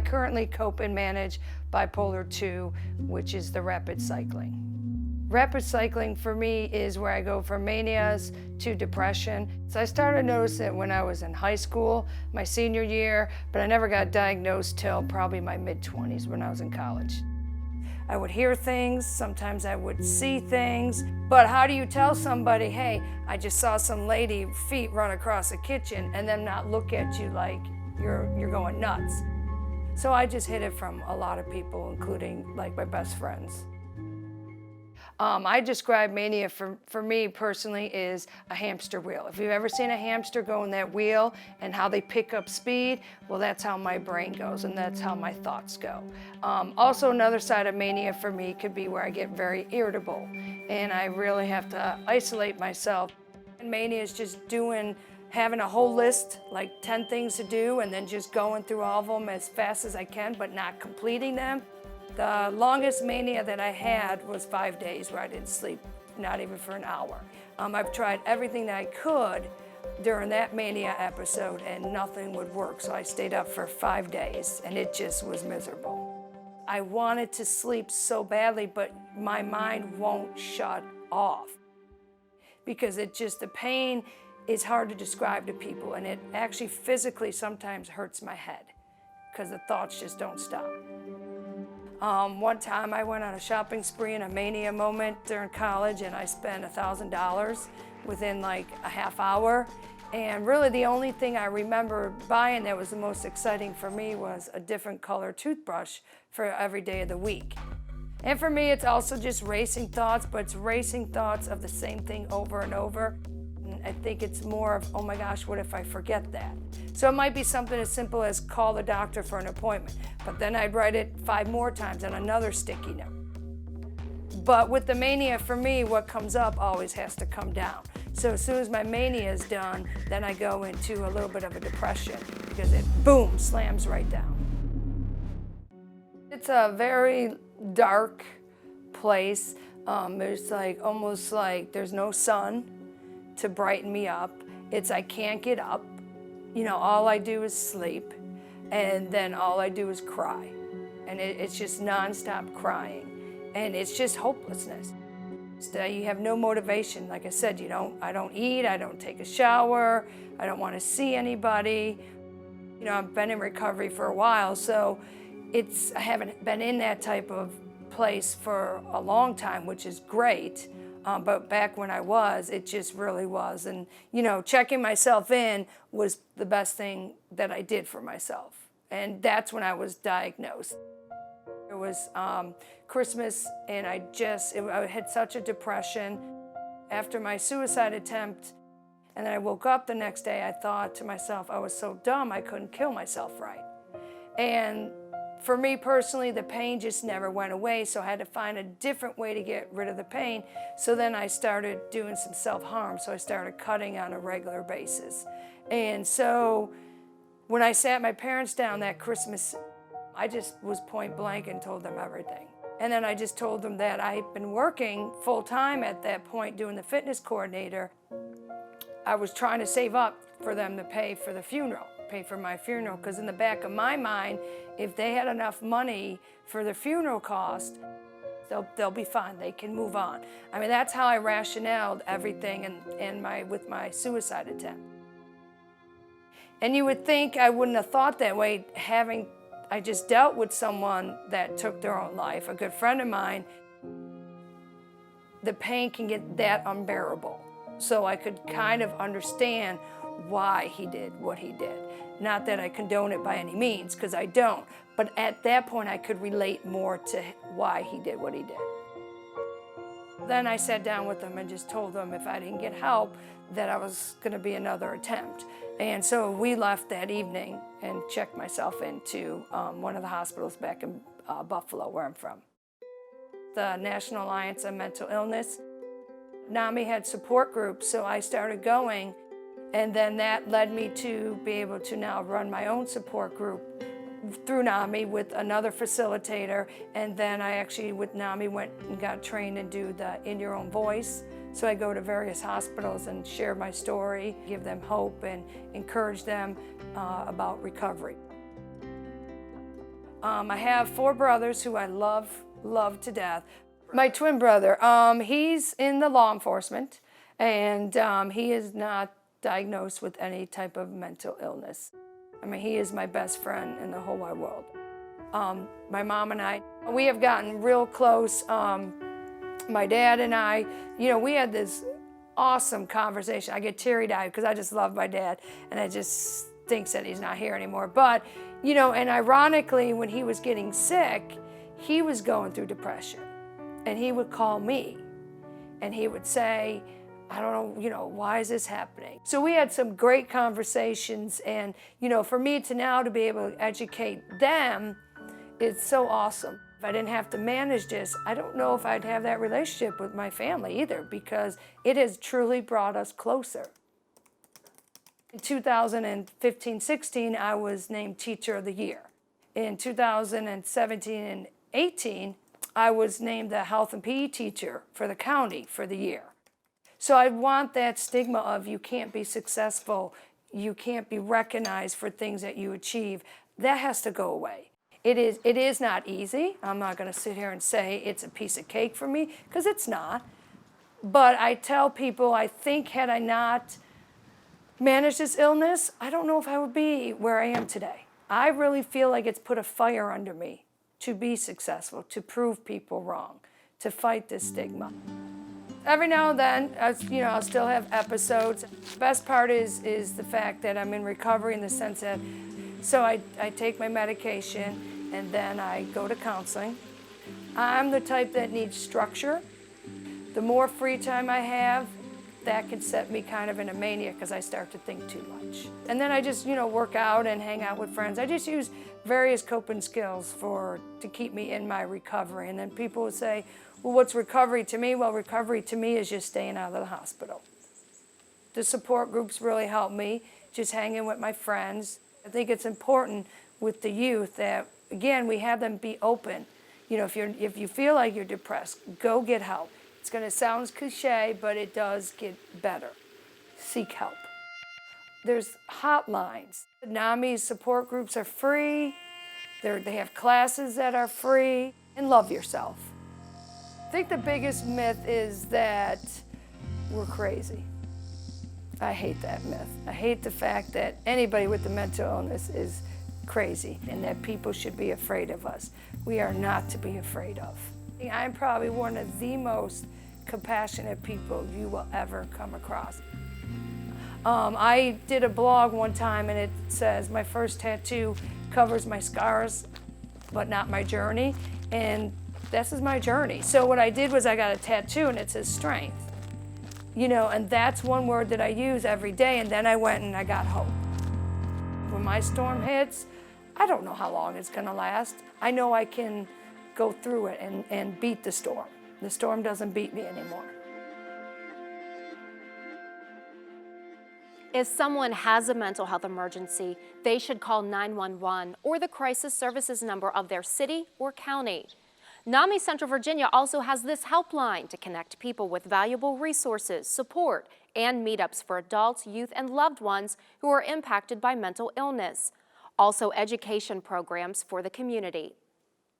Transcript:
currently cope and manage bipolar 2, which is the rapid cycling. Rapid cycling for me is where I go from manias to depression. So I started noticing it when I was in high school, my senior year, but I never got diagnosed till probably my mid-20s when I was in college. I would hear things, sometimes I would see things, but how do you tell somebody, hey, I just saw some lady feet run across the kitchen, and them not look at you like you're going nuts? So I just hid it from a lot of people, including like my best friends. I describe mania for me personally is a hamster wheel. If you've ever seen a hamster go in that wheel and how they pick up speed, well, that's how my brain goes and that's how my thoughts go. Also, another side of mania for me could be where I get very irritable and I really have to isolate myself. And mania is just having a whole list, like 10 things to do, and then just going through all of them as fast as I can, but not completing them. The longest mania that I had was 5 days where I didn't sleep, not even for an hour. I've tried everything that I could during that mania episode and nothing would work. So I stayed up for 5 days and it just was miserable. I wanted to sleep so badly, but my mind won't shut off because the pain is hard to describe to people, and it actually physically sometimes hurts my head because the thoughts just don't stop. One time I went on a shopping spree in a mania moment during college and I spent $1,000 within like a half hour. And really the only thing I remember buying that was the most exciting for me was a different color toothbrush for every day of the week. And for me, it's also just racing thoughts, but it's racing thoughts of the same thing over and over. I think it's more of, oh my gosh, what if I forget that? So it might be something as simple as call the doctor for an appointment, but then I'd write it 5 more times on another sticky note. But with the mania, for me, what comes up always has to come down. So as soon as my mania is done, then I go into a little bit of a depression because it, boom, slams right down. It's a very dark place. It's like almost like there's no sun to brighten me up. I can't get up. All I do is sleep, and then all I do is cry. And it's just nonstop crying. And it's just hopelessness. You have no motivation. Like I said, I don't eat, I don't take a shower, I don't want to see anybody. I've been in recovery for a while, so I haven't been in that type of place for a long time, which is great. But back when I was, it just really was. And, checking myself in was the best thing that I did for myself. And that's when I was diagnosed. It was Christmas, and I had such a depression after my suicide attempt. And then I woke up the next day, I thought to myself, I was so dumb, I couldn't kill myself right. And for me personally, the pain just never went away, so I had to find a different way to get rid of the pain. So then I started doing some self-harm, so I started cutting on a regular basis. And so when I sat my parents down that Christmas, I just was point blank and told them everything. And then I just told them that I had been working full-time at that point doing the fitness coordinator. I was trying to save up for them to pay for the funeral. Pay for my funeral, because in the back of my mind, if they had enough money for the funeral cost, they'll be fine, they can move on. I mean, that's how I rationaled everything with my suicide attempt. And you would think I wouldn't have thought that way, I just dealt with someone that took their own life, a good friend of mine. The pain can get that unbearable. So I could kind of understand why he did what he did. Not that I condone it by any means, because I don't, but at that point I could relate more to why he did what he did. Then I sat down with him and just told him if I didn't get help, that I was going to be another attempt. And so we left that evening and checked myself into one of the hospitals back in Buffalo, where I'm from. The National Alliance on Mental Illness. NAMI had support groups, so I started going. And then that led me to be able to now run my own support group through NAMI with another facilitator. And then I actually, with NAMI, went and got trained and do the In Your Own Voice. So I go to various hospitals and share my story, give them hope, and encourage them about recovery. I have 4 brothers who I love to death. My twin brother, he's in the law enforcement, and he is not diagnosed with any type of mental illness. I mean, he is my best friend in the whole wide world. My mom and I, we have gotten real close. My dad and I, you know, we had this awesome conversation. I get teary-eyed because I just love my dad, and I just thinks that he's not here anymore. But, you know, and ironically, when he was getting sick, he was going through depression. And he would call me, and he would say, I don't know, you know, why is this happening? So we had some great conversations, and, you know, for me to now to be able to educate them, it's so awesome. If I didn't have to manage this, I don't know if I'd have that relationship with my family either, because it has truly brought us closer. In 2015-16, I was named Teacher of the Year. In 2017 and 18, I was named the Health and PE Teacher for the county for the year. So I want that stigma of you can't be successful, you can't be recognized for things that you achieve. That has to go away. It is not easy. I'm not going to sit here and say it's a piece of cake for me, because it's not. But I tell people, I think had I not managed this illness, I don't know if I would be where I am today. I really feel like it's put a fire under me to be successful, to prove people wrong, to fight this stigma. Every now and then, I'll still have episodes. The best part is the fact that I'm in recovery, in the sense that, so I take my medication and then I go to counseling. I'm the type that needs structure. The more free time I have, that can set me kind of in a mania, because I start to think too much. And then I just, work out and hang out with friends. I just use various coping skills to keep me in my recovery. And then people would say, well, what's recovery to me? Well, recovery to me is just staying out of the hospital. The support groups really help me, just hanging with my friends. I think it's important with the youth that, again, we have them be open. If you feel like you're depressed, go get help. It's going to sound cliche, but it does get better. Seek help. There's hotlines. NAMI's support groups are free. They have classes that are free. And love yourself. I think the biggest myth is that we're crazy. I hate that myth. I hate the fact that anybody with a mental illness is crazy and that people should be afraid of us. We are not to be afraid of. I'm probably one of the most compassionate people you will ever come across. I did a blog one time, and it says, my first tattoo covers my scars, but not my journey. And this is my journey. So what I did was I got a tattoo, and it says strength. And that's one word that I use every day. And then I went and I got hope. When my storm hits, I don't know how long it's going to last. I know I can go through it and beat the storm. The storm doesn't beat me anymore. If someone has a mental health emergency, they should call 911 or the crisis services number of their city or county. NAMI Central Virginia also has this helpline to connect people with valuable resources, support, and meetups for adults, youth, and loved ones who are impacted by mental illness. Also, education programs for the community.